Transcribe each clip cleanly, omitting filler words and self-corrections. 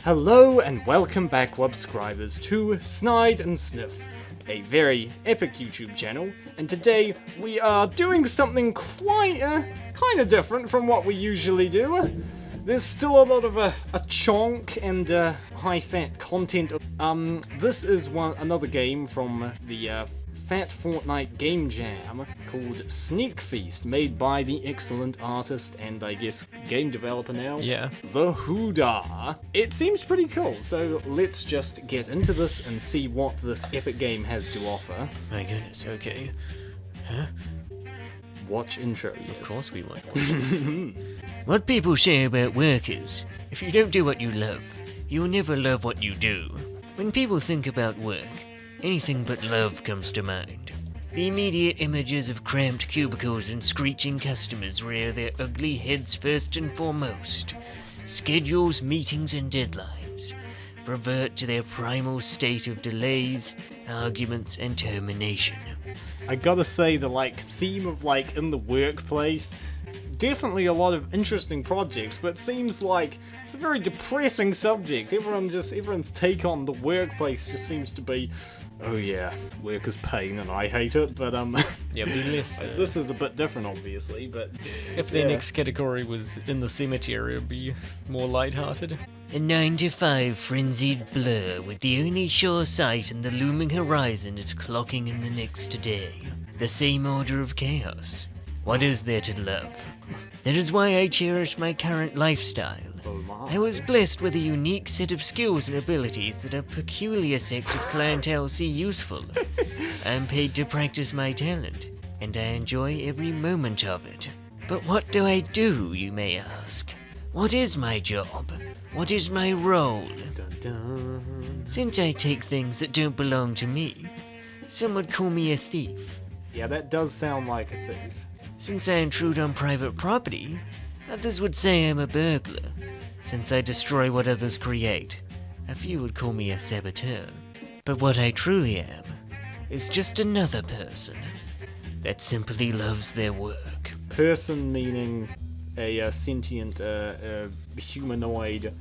Hello and welcome back, subscribers, to Snide and Sniff, a very epic YouTube channel, and today we are doing something quite, kind of different from what we usually do. There's still a lot of chonk and high-fat content. This is another game from the Fat Fortnite Game Jam called Sneak Feast, made by the excellent artist and I guess game developer now, The Hoodah. It seems pretty cool, so let's just get into this and see what this epic game has to offer. My goodness, okay. Huh? Watch intro, yes. Of course we want one. What people say about work is, if you don't do what you love, you'll never love what you do. When people think about work, anything but love comes to mind. The immediate images of cramped cubicles and screeching customers rear their ugly heads first and foremost. Schedules, meetings, and deadlines revert to their primal state of delays, arguments, and termination. I gotta say, the theme of in the workplace, definitely a lot of interesting projects, but it seems like it's a very depressing subject. Everyone's take on the workplace just seems to be, oh yeah, work is pain and I hate it, but yeah, be less, this is a bit different obviously, but if the next category was in the cemetery, it'd be more lighthearted. A 9-to-5 frenzied blur with the only sure sight in the looming horizon is clocking in the next day. The same order of chaos. What is there to love? That is why I cherish my current lifestyle. I was blessed with a unique set of skills and abilities that a peculiar sect of clientele see useful. I'm paid to practice my talent, and I enjoy every moment of it. But what do I do, you may ask? What is my job? What is my role? Since I take things that don't belong to me, some would call me a thief. Yeah, that does sound like a thief. Since I intrude on private property, others would say I'm a burglar. Since I destroy what others create, a few would call me a saboteur. But what I truly am is just another person that simply loves their work. Person meaning a sentient humanoid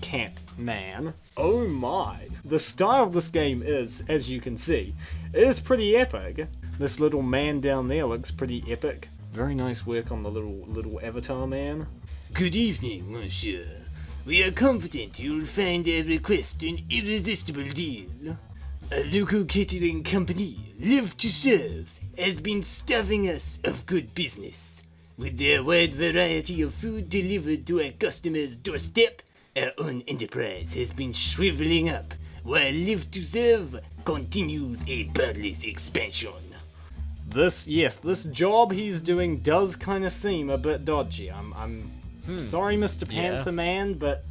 cat man. Oh my! The style of this game is, as you can see, is pretty epic. This little man down there looks pretty epic. Very nice work on the little avatar man. Good evening, monsieur. We are confident you'll find our request an irresistible deal. A local catering company, Live to Serve, has been starving us of good business. With their wide variety of food delivered to our customers' doorstep, our own enterprise has been shriveling up, while Live to Serve continues a birdless expansion. This job he's doing does kind of seem a bit dodgy. I'm sorry, Mr. Panther Man, but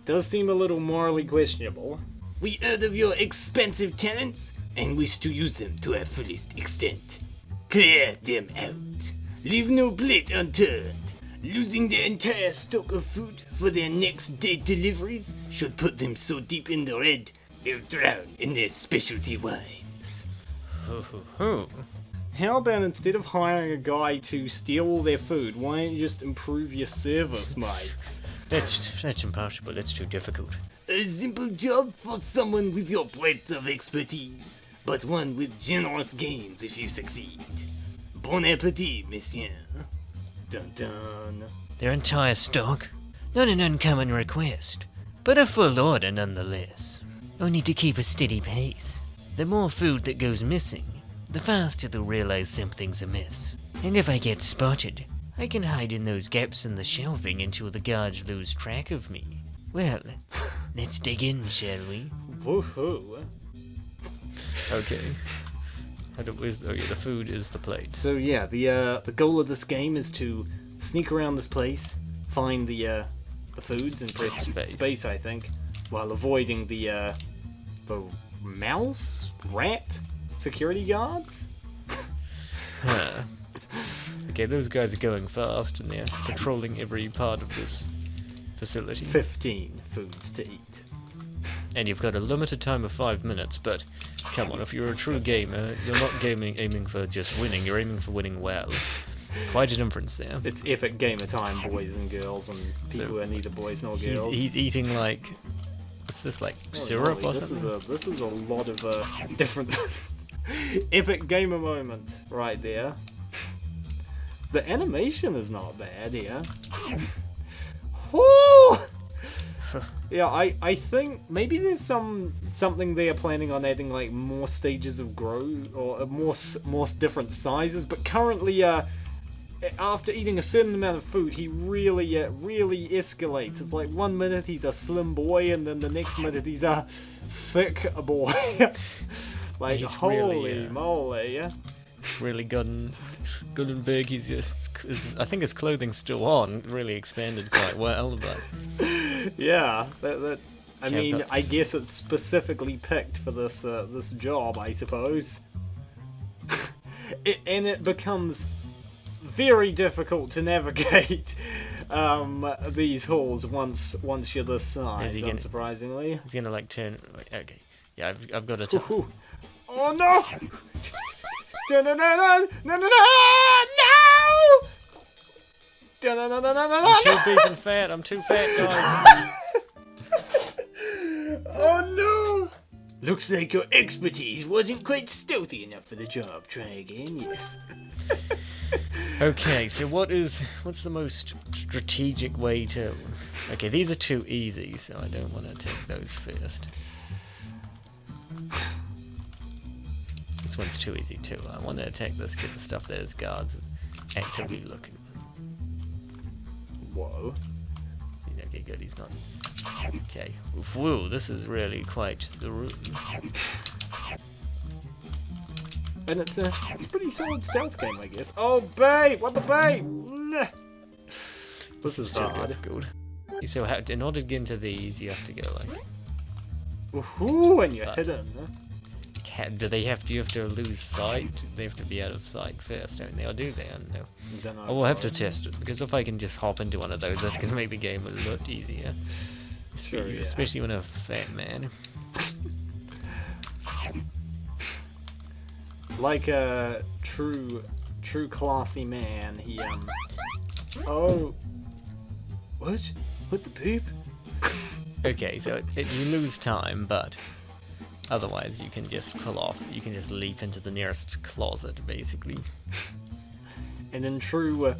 does seem a little morally questionable. We heard of your expensive talents and wish to use them to our fullest extent. Clear them out. Leave no plate unturned. Losing their entire stock of food for their next day deliveries should put them so deep in the red they'll drown in their specialty wines. How about instead of hiring a guy to steal all their food, why don't you just improve your service, mates? That's impossible. That's too difficult. A simple job for someone with your breadth of expertise, but one with generous gains if you succeed. Bon appetit, monsieur. Dun dun. Their entire stock? Not an uncommon request, but a full order nonetheless. Only to keep a steady pace. The more food that goes missing, the faster they'll realize something's amiss. And if I get spotted, I can hide in those gaps in the shelving until the guards lose track of me. Well, let's dig in, shall we? Woohoo. Okay. The food is the plate. So yeah, the goal of this game is to sneak around this place, find the foods and press space, I think, while avoiding the rat security guards. Okay, those guys are going fast and they're patrolling every part of this facility. 15 foods to eat. And you've got a limited time of 5 minutes, but come on, if you're a true gamer, you're not aiming for just winning, you're aiming for winning well. Quite a difference there. It's epic gamer time, boys and girls, and people who are neither boys nor girls. He's eating like, what's this, like syrup or something? This is a lot of different epic gamer moment right there. The animation is not bad here. Woo! Yeah, I think maybe there's something they are planning on adding, like more stages of growth or more different sizes. But currently, after eating a certain amount of food, he really escalates. It's like 1 minute he's a slim boy, and then the next minute he's a thick boy. Like He's holy really, moly! Really gotten big. He's just, I think his clothing's still on. Really expanded quite well, but Yeah, that I Yeah, mean, but- I guess it's specifically picked for this this job, I suppose. And it becomes very difficult to navigate these halls once you're this size. Is he gonna- Unsurprisingly. he's gonna like turn. Okay, yeah, I've got to. Ooh. Oh no! No! No! I'm too big and fat. I'm too fat, guys. Oh no! Looks like your expertise wasn't quite stealthy enough for the job. Try again, yes. Okay, so what's the most strategic way to? Okay, these are too easy, so I don't want to take those first. This one's too easy too. I want to attack this kid and stuff that his guards actively looking. Whoa. Okay, good. He's not. Okay. Whoa, this is really quite the room. And it's a pretty solid stealth game, I guess. Oh, babe! What the babe? Nah. This is too hard. difficult. So in order to get into these, you have to go like. Woohoo! And you're But- hidden. Do you have to lose sight? They have to be out of sight first, don't they? Or do they? I don't know. Don't know, Oh, we'll have to bro. test it, because if I can just hop into one of those, that's gonna make the game a lot easier. Sure, yeah. Especially when I'm a fat man. Like a true classy man, he Oh. What? What the poop? Okay, so you lose time, but otherwise you can just pull off. You can just leap into the nearest closet, basically. And in true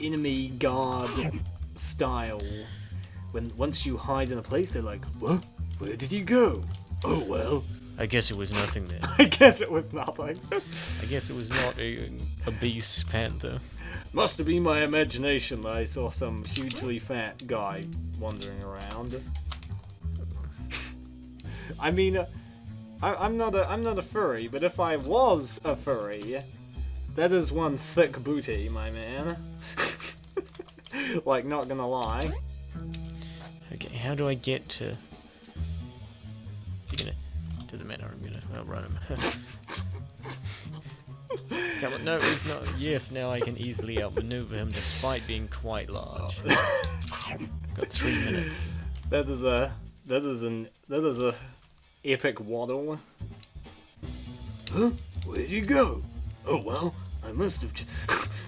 enemy guard style, once you hide in a place, they're like, "What? Where did you go? Oh well, I guess it was nothing then. I guess it was nothing." I guess it was not a beast panther. Must have been my imagination that I saw some hugely fat guy wandering around. I mean, I'm not a furry, but if I was a furry, that is one thick booty, my man. Like, not gonna lie. Okay, how do I get to? Doesn't matter. I'll run him. Come on, no, he's not. Yes, now I can easily outmaneuver him despite being quite large. Got 3 minutes. That is a epic waddle. Huh? Where'd you go? Oh well, I must have.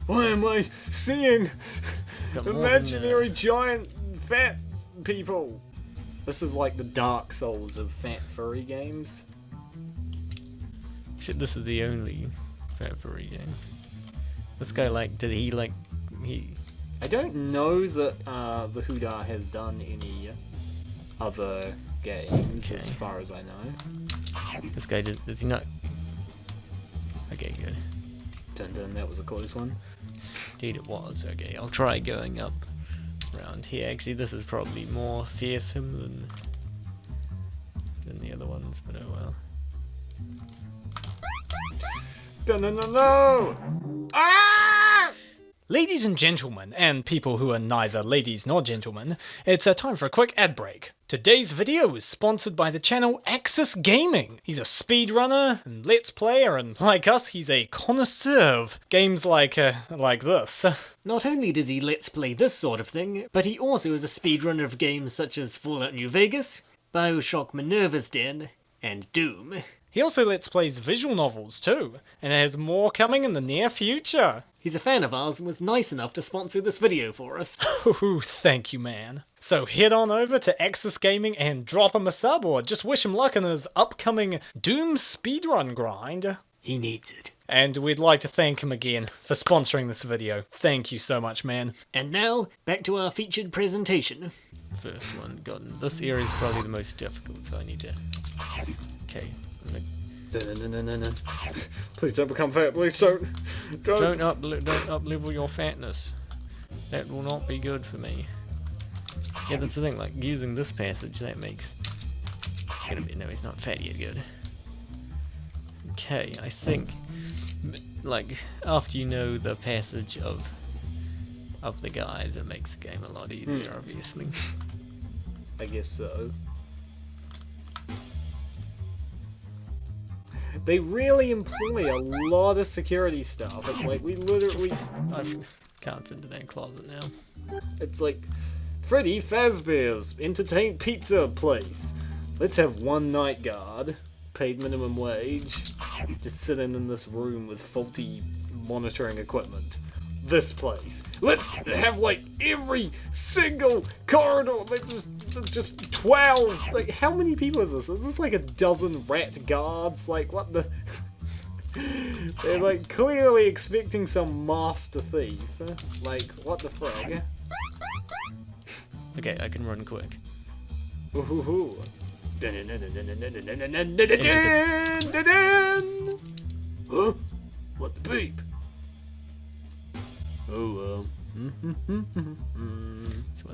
Why am I seeing Got more than, imaginary giant fat people? This is like the Dark Souls of fat furry games. Except this is the only fat furry game. This guy he? I don't know that the Huda has done any other games, as Okay. far as I know. This guy does he not? Okay, good. Dun dun, that was a close one. Indeed it was. Okay, I'll try going up around here. Actually, this is probably more fearsome than the other ones, but oh well. Dun dun dun no! Ah! Ladies and gentlemen, and people who are neither ladies nor gentlemen, it's time for a quick ad break. Today's video is sponsored by the channel Axis Gaming. He's a speedrunner and let's player, and like us, he's a connoisseur of games like this. Not only does he let's play this sort of thing, but he also is a speedrunner of games such as Fallout New Vegas, Bioshock Minerva's Den, and Doom. He also lets plays visual novels too, and has more coming in the near future. He's a fan of ours and was nice enough to sponsor this video for us. Ooh, thank you, man. So head on over to Axis Gaming and drop him a sub, or just wish him luck in his upcoming Doom speedrun grind. He needs it. And we'd like to thank him again for sponsoring this video. Thank you so much, man. And now, back to our featured presentation. First one gotten. This area is probably the most difficult, so I need to... Okay. Please don't become fat, please don't. Don't up-level your fatness. That will not be good for me. Yeah, that's the thing, like, using this passage, that makes... It's gonna be... No, he's not fat yet, good. Okay, I think... Like, after you know the passage of the guys, it makes the game a lot easier, obviously. I guess so. They really employ a lot of security stuff. It's like, we literally... I can't fit into that closet now. It's like, Freddy Fazbear's entertain pizza place. Let's have one night guard, paid minimum wage, just sitting in this room with faulty monitoring equipment. This place. Let's have like every single corridor. Let's just 12. Like, how many people is this? Is this like a dozen rat guards? Like, what the? They're like clearly expecting some master thief. Like, what the frig? Okay, I can run quick. Ooh. Huh? What the beep? Oh So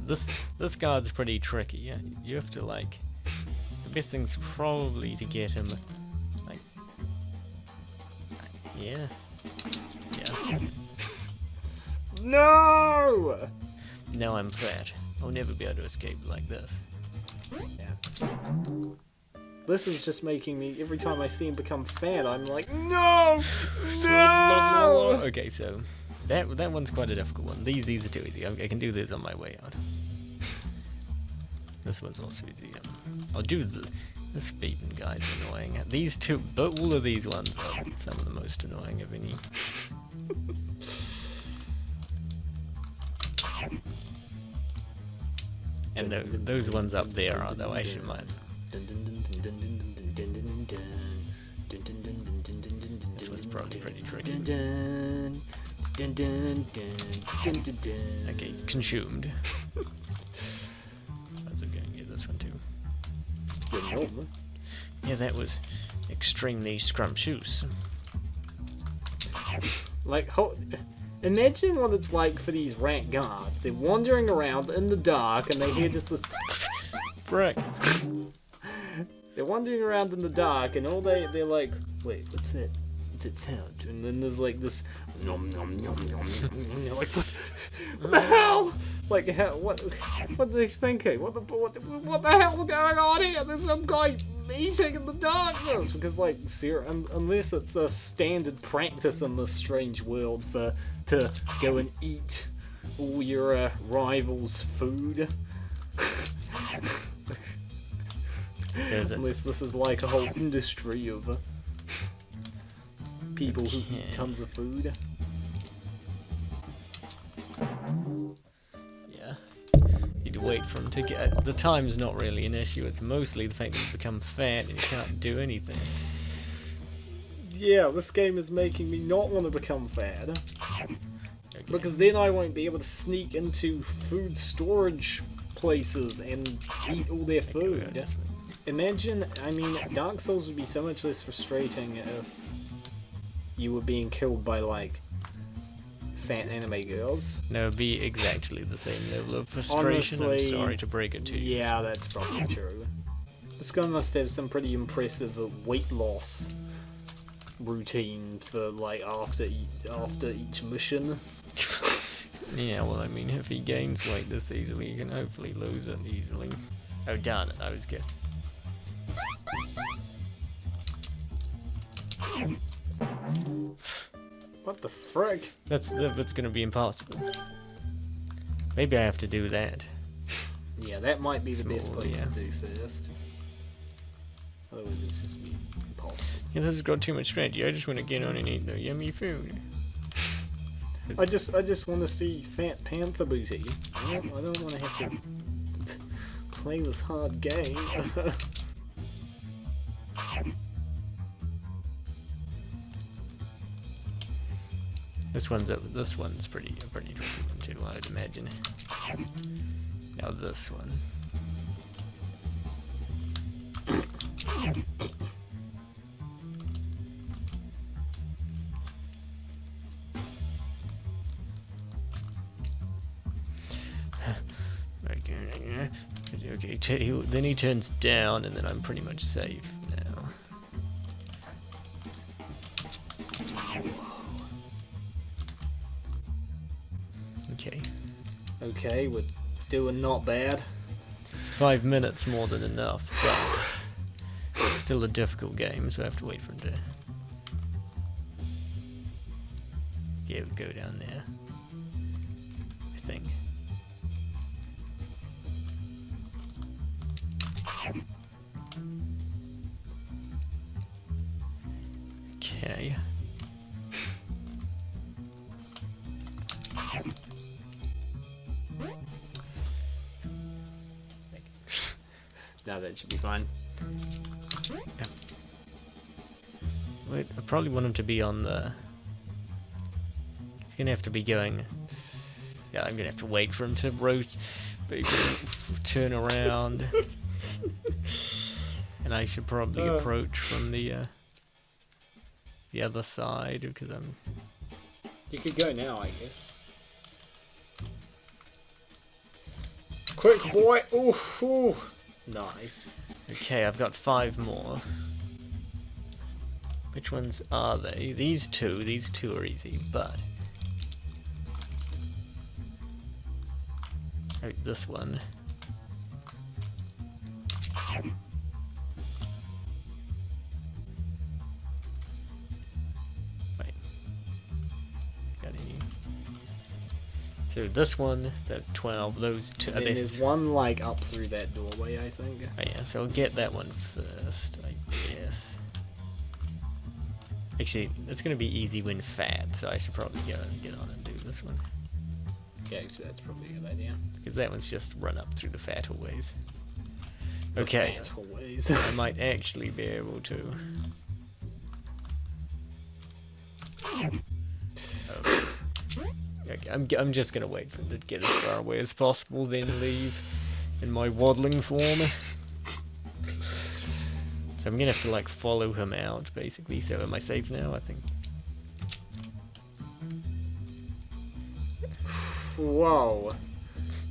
this guard's pretty tricky. Yeah, you have to like. The best thing's probably to get him. Like. Yeah. No! Now I'm fat. I'll never be able to escape like this. Yeah. This is just making me, every time I see him become fat, I'm like, no! No! Okay, so that one's quite a difficult one. These are too easy. I can do this on my way out. This one's also easy. I'll do the speeding guy's annoying. These two, but all of these ones are some of the most annoying of any. And those ones up there are, though, I should mind. This one's probably pretty tricky. Okay, consumed. That's okay, yeah, this one too. Yeah, that was extremely scrumptious. Like, imagine what it's like for these rat guards. They're wandering around in the dark and they hear just this... Frick. They're wandering around in the dark and they're like, wait, what's that? What's that sound? And then there's like this... Nom, nom, nom, nom, nom, nom, like, what the hell? Like, what are they thinking? What the hell's going on here? There's some guy eating in the darkness! Because, like, unless it's a standard practice in this strange world to go and eat all your rivals' food. Unless this is like a whole industry of people who eat tons of food. Yeah. You'd wait for him to get... The time's not really an issue, it's mostly the fact that you become fat and you can't do anything. Yeah, this game is making me not want to become fat. Okay. Because then I won't be able to sneak into food storage places and eat all their food. Imagine, I mean, Dark Souls would be so much less frustrating if you were being killed by, like, fat anime girls. No, it'd be exactly the same level of frustration. Honestly, I'm sorry to break it to you. Yeah, that's probably true. This guy must have some pretty impressive weight loss routine for, like, after each mission. Yeah, well, I mean, if he gains weight this easily, he can hopefully lose it easily. Oh, darn it, I was good. What the frick? That's gonna be impossible. Maybe I have to do that. Yeah, that might be the best Small, place yeah. to do first. Otherwise it's just be impossible. Yeah, this has got too much strategy. I just want to get on and eat the yummy food. I just want to see Fat Panther booty. I don't want to have to play this hard game. This one's pretty tricky one too, I'd imagine. Now this one. Okay, then he turns down, and then I'm pretty much safe now. Okay. Okay, we're doing not bad. 5 minutes more than enough, but it's still a difficult game, so I have to wait for him to go down there. I think. Okay. Now that should be fine. Wait, I probably want him to be on the... He's gonna have to be going... Yeah, I'm gonna have to wait for him to turn around. And I should probably approach from the other side, because I'm... You could go now, I guess. Quick, boy! Ooh, ooh. Nice. Okay, I've got 5 more. Which ones are they? These two are easy, but... Oh, this one. Wait. Got any? So this one, that 12, those two. And then there's one like up through that doorway, I think. Oh yeah, so I'll get that one first, I guess. Actually, it's gonna be easy when fat, so I should probably go and get on and do this one. Yeah, actually, that's probably a good idea. Because that one's just run up through the fat hallways. The Okay, fat hallways. I might actually be able to. Okay, I'm just gonna wait for him to get as far away as possible, then leave in my waddling form. So I'm gonna have to like follow him out, basically. So am I safe now? I think. Whoa.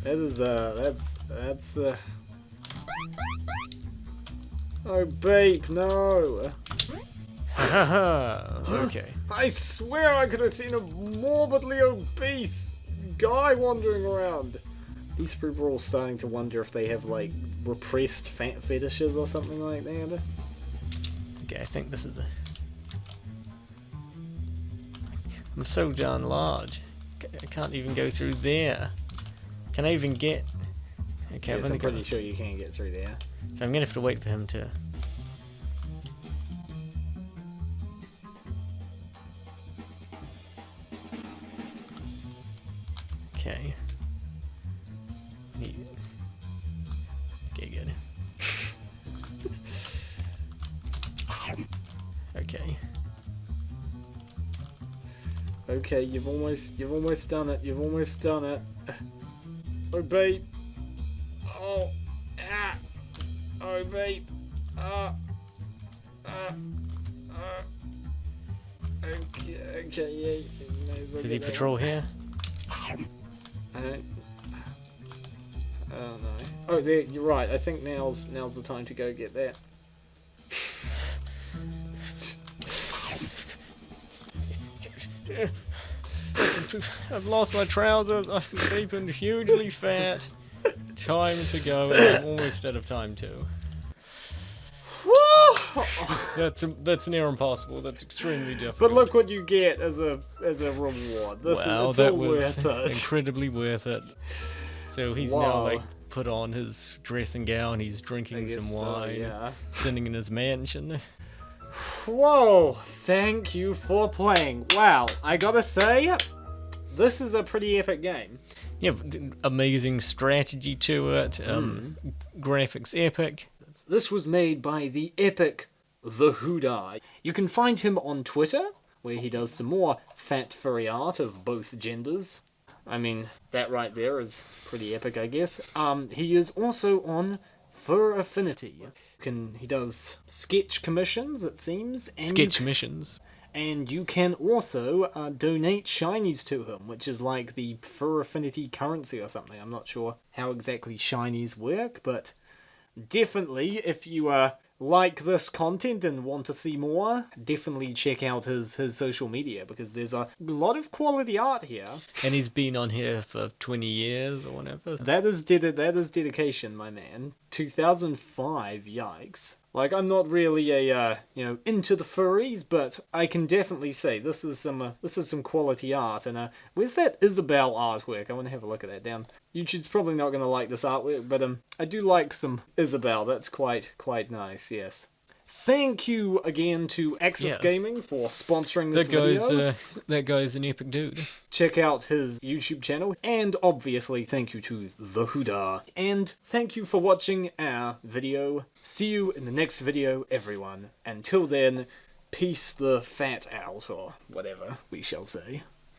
That is, that's, Oh, babe, no. Okay. I swear I could have seen a morbidly obese guy wandering around. These people are all starting to wonder if they have, like, repressed fat fetishes or something like that. Okay, I think this is a... I'm so darn large. I can't even go through there. Can I even get... Okay, Yes, I'm pretty sure you can't get through there. So I'm gonna have to wait for him to... Okay. Okay, good. Okay. Okay, you've almost done it. You've almost done it. Oh, babe. Oh, ah. Oh, babe. Okay, yeah. Does he patrol here? I don't know. Oh, there, you're right. I think now's the time to go get that. I've lost my trousers. I've been hugely fat. Time to go, and I'm almost out of time too. That's near impossible. That's extremely difficult. But look what you get as a reward. This wow, it's that all was worth it. incredibly worth it. So he's now like put on his dressing gown, he's drinking guess some so, wine, yeah. sitting in his mansion. Whoa, thank you for playing. Wow, I gotta say, this is a pretty epic game. Yeah, amazing strategy to it. Graphics epic. This was made by the epic The Hoodie. You can find him on Twitter, where he does some more fat furry art of both genders. I mean, that right there is pretty epic, I guess. He is also on Fur Affinity. He does sketch commissions, it seems. And Sketch missions. And you can also donate shinies to him, which is like the Fur Affinity currency or something. I'm not sure how exactly shinies work, but definitely, if you like this content and want to see more, definitely check out his social media, because there's a lot of quality art here. And he's been on here for 20 years or whatever. That is dedication, my man. 2005, yikes. Like, I'm not really a, into the furries, but I can definitely say this is some quality art. And, where's that Isabel artwork? I want to have a look at that. Damn, YouTube's probably not going to like this artwork, but, I do like some Isabel. That's quite nice, yes. Thank you again to Axis Gaming for sponsoring this video. That guy's an epic dude. Check out his YouTube channel, and obviously thank you to The Huda. And thank you for watching our video. See you in the next video, everyone. Until then, peace the fat out, or whatever we shall say.